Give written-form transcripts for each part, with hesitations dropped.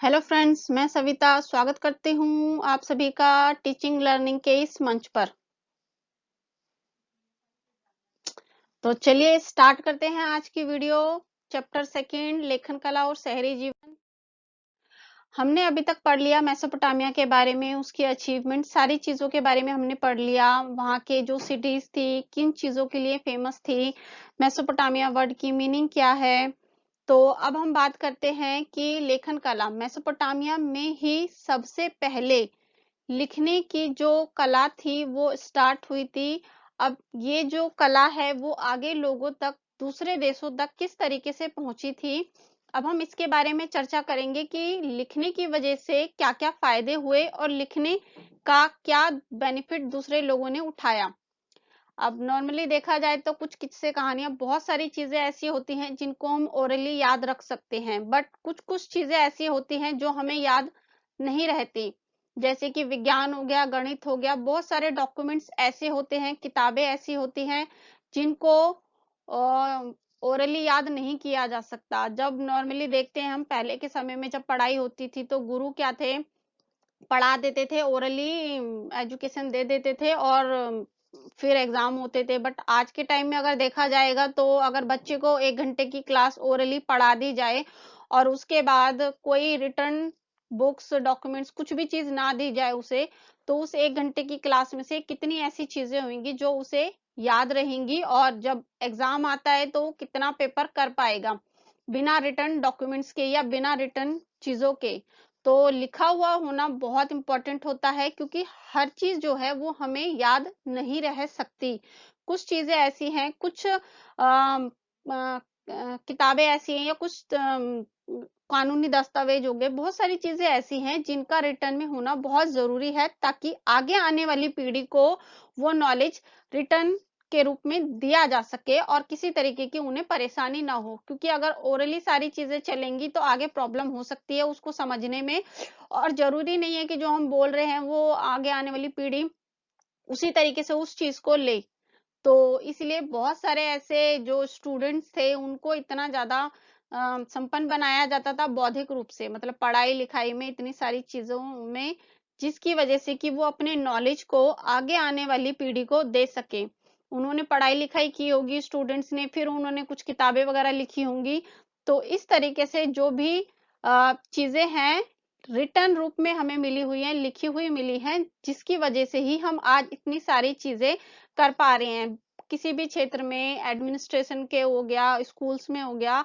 Hello friends, मैं सविता स्वागत करती हूँ आप सभी का टीचिंग लर्निंग के इस मंच पर। तो चलिए स्टार्ट करते हैं आज की वीडियो। चैप्टर सेकंड, लेखन कला और शहरी जीवन। हमने अभी तक पढ़ लिया मेसोपोटामिया के बारे में, उसकी अचीवमेंट, सारी चीजों के बारे में हमने पढ़ लिया। वहाँ के जो सिटीज थी, किन चीजों के लिए फेमस थी, मेसोपोटामिया वर्ड की मीनिंग क्या है। तो अब हम बात करते हैं कि लेखन कला मेसोपोटामिया में ही सबसे पहले लिखने की जो कला थी वो स्टार्ट हुई थी। अब ये जो कला है वो आगे लोगों तक, दूसरे देशों तक किस तरीके से पहुंची थी। अब हम इसके बारे में चर्चा करेंगे कि लिखने की वजह से क्या-क्या फायदे हुए और लिखने का क्या बेनिफिट दूसरे लोगों ने उठाया। अब नॉर्मली देखा जाए तो कुछ किस्से कहानियां, बहुत सारी चीजें ऐसी होती हैं जिनको हम ओरली याद रख सकते हैं, बट कुछ कुछ चीजें ऐसी होती हैं जो हमें याद नहीं रहती। जैसे कि विज्ञान हो गया, गणित हो गया, बहुत सारे डॉक्यूमेंट्स ऐसे होते हैं, किताबें ऐसी होती हैं जिनको ओरली याद नहीं किया जा सकता। जब नॉर्मली देखते हैं हम, पहले के समय में जब पढ़ाई होती थी तो गुरु क्या थे, पढ़ा देते थे, ओरली एजुकेशन दे देते थे और फिर एग्जाम होते थे। बट आज के टाइम में अगर देखा जाएगा तो अगर बच्चे को 1 घंटे की क्लास ओरली पढ़ा दी जाए और उसके बाद कोई रिटर्न बुक्स, डॉक्यूमेंट्स, कुछ भी चीज ना दी जाए उसे, तो उस 1 घंटे की क्लास में से कितनी ऐसी चीजें होंगी जो उसे याद रहेंगी, और जब एग्जाम आता है तो कितना पेपर कर पाएगा बिना रिटर्न डॉक्यूमेंट्स के या बिना रिटर्न चीजों के। तो लिखा हुआ होना बहुत इम्पोर्टेंट होता है, क्योंकि हर चीज जो है वो हमें याद नहीं रह सकती। कुछ चीजें ऐसी हैं, कुछ किताबें ऐसी हैं या कुछ कानूनी दस्तावेज हो गए, बहुत सारी चीजें ऐसी हैं जिनका रिटर्न में होना बहुत जरूरी है, ताकि आगे आने वाली पीढ़ी को वो नॉलेज रिटर्न के रूप में दिया जा सके और किसी तरीके की उन्हें परेशानी ना हो। क्योंकि अगर ओरली सारी चीजें चलेंगी तो आगे प्रॉब्लम हो सकती है उसको समझने में, और जरूरी नहीं है कि जो हम बोल रहे हैं वो आगे आने वाली पीढ़ी उसी तरीके से उस चीज को ले। तो इसलिए बहुत सारे ऐसे जो स्टूडेंट्स थे उनको इतना ज्यादा संपन्न बनाया जाता था बौद्धिक रूप से, मतलब पढ़ाई लिखाई में, इतनी सारी चीजों में, जिसकी वजह से कि वो अपने नॉलेज को आगे आने वाली पीढ़ी को दे सके। उन्होंने पढ़ाई लिखाई की होगी स्टूडेंट्स ने, फिर उन्होंने कुछ किताबें वगैरह लिखी होंगी। तो इस तरीके से जो भी चीजें हैं रिटर्न रूप में हमें मिली हुई हैं, लिखी हुई मिली हैं, जिसकी वजह से ही हम आज इतनी सारी चीजें कर पा रहे हैं। किसी भी क्षेत्र में, एडमिनिस्ट्रेशन के हो गया, स्कूल्स में हो गया,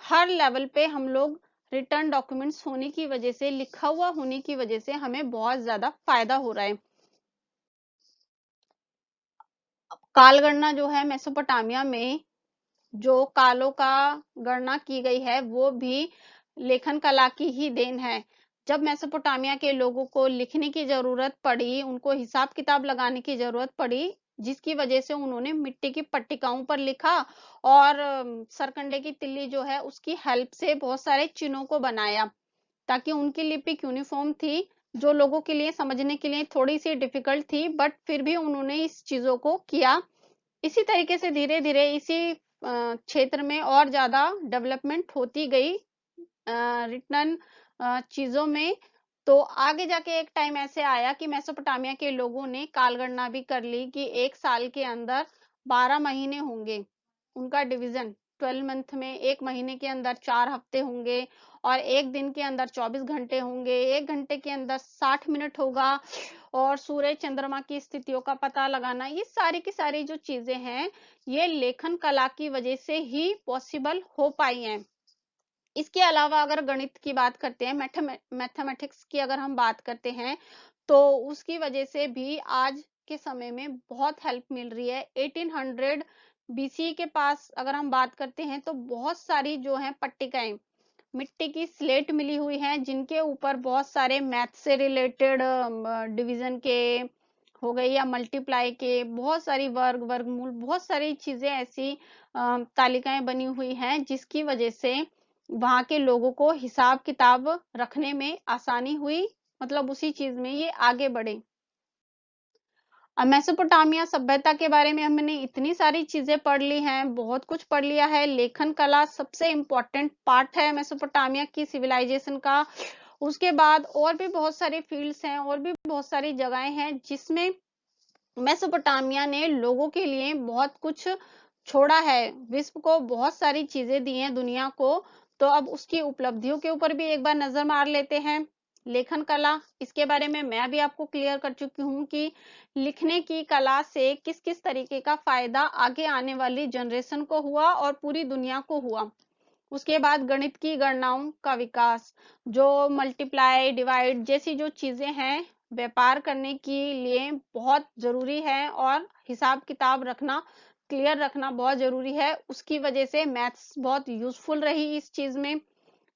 हर लेवल पे हम लोग रिटर्न डॉक्यूमेंट्स होने की वजह से, लिखा हुआ होने की वजह से हमें बहुत ज्यादा फायदा हो रहा है। कालगणना जो है मेसोपोटामिया में, जो कालों का गणना की गई है वो भी लेखन कला की ही देन है। जब मेसोपोटामिया के लोगों को लिखने की जरूरत पड़ी, उनको हिसाब किताब लगाने की जरूरत पड़ी, जिसकी वजह से उन्होंने मिट्टी की पट्टिकाओं पर लिखा और सरकंडे की तिल्ली जो है उसकी हेल्प से बहुत सारे चिन्हों को बनाया, ताकि उनकी लिपिक यूनिफॉर्म थी, जो लोगों के लिए समझने के लिए थोड़ी सी डिफिकल्ट थी, बट फिर भी उन्होंने इस चीजों को किया। इसी तरीके से धीरे धीरे इसी क्षेत्र में और ज्यादा डेवलपमेंट होती गई रिटर्न चीजों में। तो आगे जाके एक टाइम ऐसे आया कि मेसोपोटामिया के लोगों ने कालगणना भी कर ली कि एक साल के अंदर 12 महीने होंगे। उनका डिवीजन 12 मंथ में, एक महीने के अंदर 4 हफ्ते होंगे, और एक दिन के अंदर 24 घंटे होंगे, 1 घंटे के अंदर 60 मिनट होगा, और सूरज चंद्रमा की स्थितियों का पता लगाना, ये सारी की सारी जो चीजें हैं ये लेखन कला की वजह से ही पॉसिबल हो पाई हैं। इसके अलावा अगर गणित की बात करते हैं, मैथमेटिक्स की अगर हम बात करते हैं, तो उसकी वजह से भी आज के समय में बहुत हेल्प मिल रही है। 1800 बीसी के पास अगर हम बात करते हैं तो बहुत सारी जो है पट्टिकाएं, मिट्टी की स्लेट मिली हुई हैं, जिनके ऊपर बहुत सारे मैथ से रिलेटेड डिवीजन के हो गए या मल्टीप्लाई के, बहुत सारी वर्ग, वर्गमूल, बहुत सारी चीजें ऐसी तालिकाएं बनी हुई हैं, जिसकी वजह से वहां के लोगों को हिसाब किताब रखने में आसानी हुई, मतलब उसी चीज में ये आगे बढ़े। अब मेसोपोटामिया सभ्यता के बारे में हमने इतनी सारी चीजें पढ़ ली हैं, बहुत कुछ पढ़ लिया है। लेखन कला सबसे इम्पोर्टेंट पार्ट है मेसोपोटामिया की सिविलाइजेशन का। उसके बाद और भी बहुत सारे फील्ड्स हैं, और भी बहुत सारी जगहें हैं जिसमें मेसोपोटामिया ने लोगों के लिए बहुत कुछ छोड़ा है, विश्व को बहुत सारी चीजें दी हैं दुनिया को। तो अब उसकी उपलब्धियों के ऊपर भी एक बार नजर मार लेते हैं। लेखन कला, इसके बारे में मैं भी आपको क्लियर कर चुकी हूँ कि लिखने की कला से किस किस तरीके का फायदा आगे आने वाली जनरेशन को हुआ और पूरी दुनिया को हुआ। उसके बाद गणित की गणनाओं का विकास, जो मल्टीप्लाई डिवाइड जैसी जो चीजें हैं व्यापार करने के लिए बहुत जरूरी है, और हिसाब किताब रखना, क्लियर रखना बहुत जरूरी है। उसकी वजह से मैथ्स बहुत यूजफुल रही इस चीज में।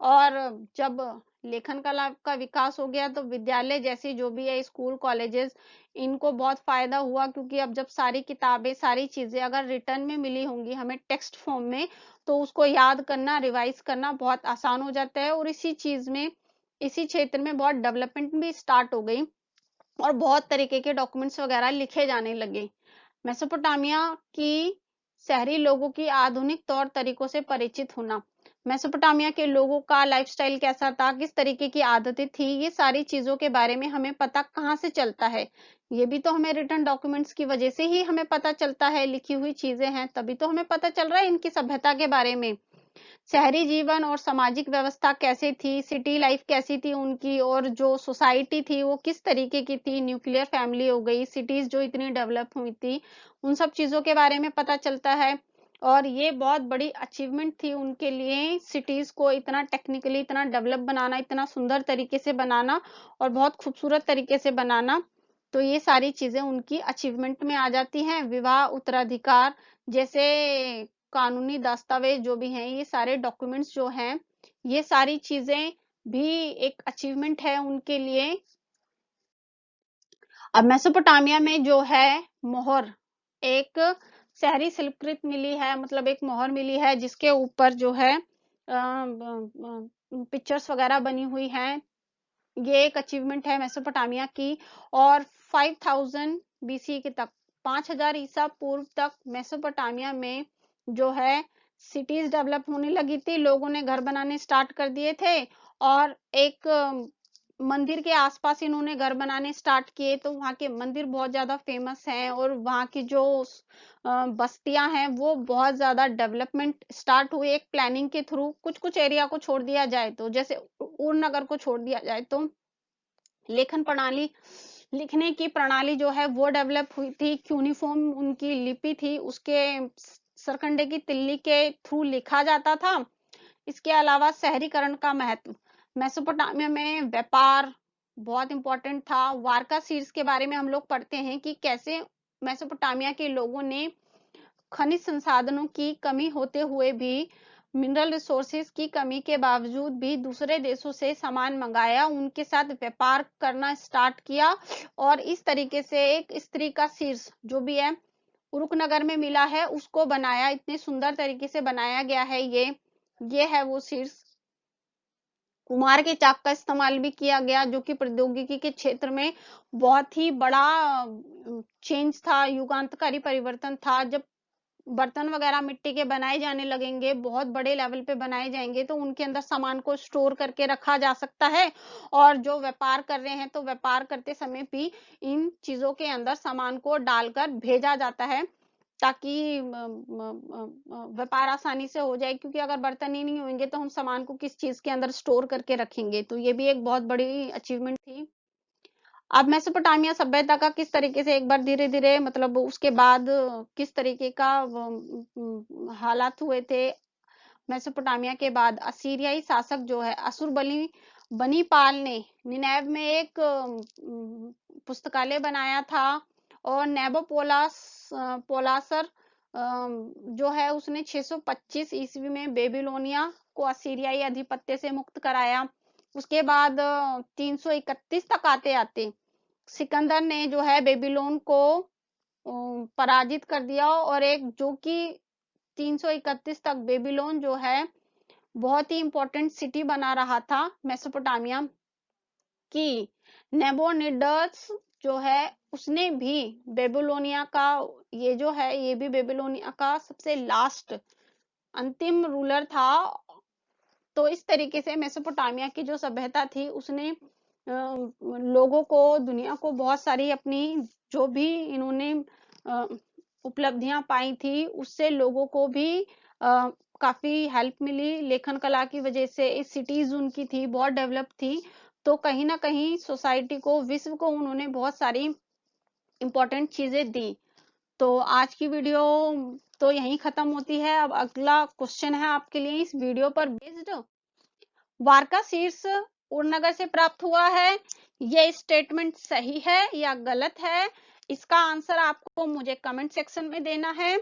और जब लेखन कला का विकास हो गया तो विद्यालय जैसी जो भी है, स्कूल कॉलेजेस, इनको बहुत फायदा हुआ, क्योंकि अब जब सारी किताबें, सारी चीजें अगर रिटर्न में मिली होंगी हमें टेक्स्ट फॉर्म में, तो उसको याद करना, रिवाइज करना बहुत आसान हो जाता है। और इसी चीज में, इसी क्षेत्र में बहुत डेवलपमेंट भी स्टार्ट हो गई, और बहुत तरीके के डॉक्यूमेंट्स वगैरह लिखे जाने लगे। मेसोपोटामिया की शहरी लोगों की आधुनिक तौर तरीकों से परिचित होना, मेसोपोटामिया के लोगों का लाइफस्टाइल कैसा था, किस तरीके की आदतें थी, ये सारी चीजों के बारे में हमें पता कहाँ से चलता है? ये भी तो हमें रिटर्न डॉक्यूमेंट्स की वजह से ही हमें पता चलता है, लिखी हुई चीजें हैं तभी तो हमें पता चल रहा है इनकी सभ्यता के बारे में। शहरी जीवन और सामाजिक व्यवस्था कैसे थी, सिटी लाइफ कैसी थी उनकी, और जो सोसाइटी थी वो किस तरीके की थी, न्यूक्लियर फैमिली हो गई, सिटीज जो इतनी डेवलप हुई थी, उन सब चीजों के बारे में पता चलता है। और ये बहुत बड़ी अचीवमेंट थी उनके लिए, सिटीज को इतना टेक्निकली इतना डेवलप बनाना, इतना सुंदर तरीके से बनाना, और बहुत खूबसूरत तरीके से बनाना। तो ये सारी चीजें उनकी अचीवमेंट में आ जाती हैं। विवाह, उत्तराधिकार जैसे कानूनी दस्तावेज जो भी हैं, ये सारे डॉक्यूमेंट्स जो हैं, ये सारी चीजें भी एक अचीवमेंट है उनके लिए। अब मेसोपोटामिया में जो है मोहर, एक शहरी शिल्पकृत मिली है, मतलब एक मोहर मिली है जिसके ऊपर जो है पिक्चर्स वगैरह बनी हुई हैं। ये एक अचीवमेंट है मेसोपोटामिया की। और 5000 बीसी के तक, 5000 ईसा पूर्व तक मेसोपोटामिया में जो है सिटीज डेवलप होने लगी थी, लोगों ने घर बनाने स्टार्ट कर दिए थे। और एक मंदिर के आसपास इन्होंने घर बनाने स्टार्ट किए, तो वहाँ के मंदिर बहुत ज्यादा फेमस हैं, और वहाँ की जो बस्तियां हैं वो बहुत ज्यादा डेवलपमेंट स्टार्ट हुई एक प्लानिंग के थ्रू। कुछ कुछ एरिया को छोड़ दिया जाए तो, जैसे उड़नगर को छोड़ दिया जाए तो, लेखन प्रणाली, लिखने की प्रणाली जो है वो डेवलप हुई थी। क्यूनिफॉर्म उनकी लिपि थी, उसके सरकंडे की तिल्ली के थ्रू लिखा जाता था। इसके अलावा शहरीकरण का महत्व, मेसोपोटामिया में व्यापार बहुत इंपॉर्टेंट था। वारका सीर्स के बारे में हम लोग पढ़ते हैं कि कैसे मेसोपोटामिया के लोगों ने खनिज संसाधनों की कमी होते हुए भी, मिनरल रिसोर्सेज की कमी के बावजूद भी दूसरे देशों से सामान मंगाया, उनके साथ व्यापार करना स्टार्ट किया। और इस तरीके से एक स्त्री का शीर्ष जो भी है उरुकनगर में मिला है, उसको बनाया, इतने सुंदर तरीके से बनाया गया है। ये है वो शीर्ष। कुम्हार के चाक का इस्तेमाल भी किया गया, जो कि प्रौद्योगिकी के क्षेत्र में बहुत ही बड़ा चेंज था, युगांतकारी परिवर्तन था। जब बर्तन वगैरह मिट्टी के बनाए जाने लगेंगे, बहुत बड़े लेवल पे बनाए जाएंगे, तो उनके अंदर सामान को स्टोर करके रखा जा सकता है। और जो व्यापार कर रहे हैं तो व्यापार करते समय भी इन चीजों के अंदर सामान को डालकर भेजा जाता है, ताकि व्यापार आसानी से हो जाए। क्योंकि अगर बर्तन ही नहीं होंगे तो हम सामान को किस चीज के अंदर स्टोर करके रखेंगे। तो ये भी एक बहुत बड़ी अचीवमेंट थी। अब मेसोपोटामिया सभ्यता का किस तरीके से एक बार धीरे धीरे, मतलब उसके बाद किस तरीके का हालात हुए थे। मेसोपोटामिया के बाद असीरियाई शासक जो है अशुरबनी बनीपाल ने निनेव में एक पुस्तकालय बनाया था। और पोलासर जो है उसने 625 ईस्वी में बेबीलोनिया को असीरियाई अधिपत्य से मुक्त कराया। उसके बाद 331 तक आते आते सिकंदर ने जो है बेबीलोन को पराजित कर दिया। और एक जो कि 331 तक बेबीलोन जो है बहुत ही इंपॉर्टेंट सिटी बना रहा था मेसोपोटामिया की। नेबोनिडस जो है उसने भी बेबीलोनिया का, ये जो है ये भी बेबीलोनिया का सबसे लास्ट अंतिम रूलर था। तो इस तरीके से मेसोपोटामिया की जो सभ्यता थी उसने लोगों को, दुनिया को बहुत सारी अपनी जो भी इन्होंने उपलब्धियां पाई थी उससे लोगों को भी काफी हेल्प मिली। लेखन कला की वजह से इस सिटीज उनकी थी बहुत डेवलप थी। तो कहीं ना कहीं सोसाइटी को, विश्व को उन्होंने बहुत सारी इंपॉर्टेंट चीजें दी। तो आज की वीडियो तो यहीं खत्म होती है। अब अगला क्वेश्चन है आपके लिए इस वीडियो पर बेस्ड, वारका शीर्ष उड़नगर से प्राप्त हुआ है, ये स्टेटमेंट सही है या गलत है? इसका आंसर आपको मुझे कमेंट सेक्शन में देना है।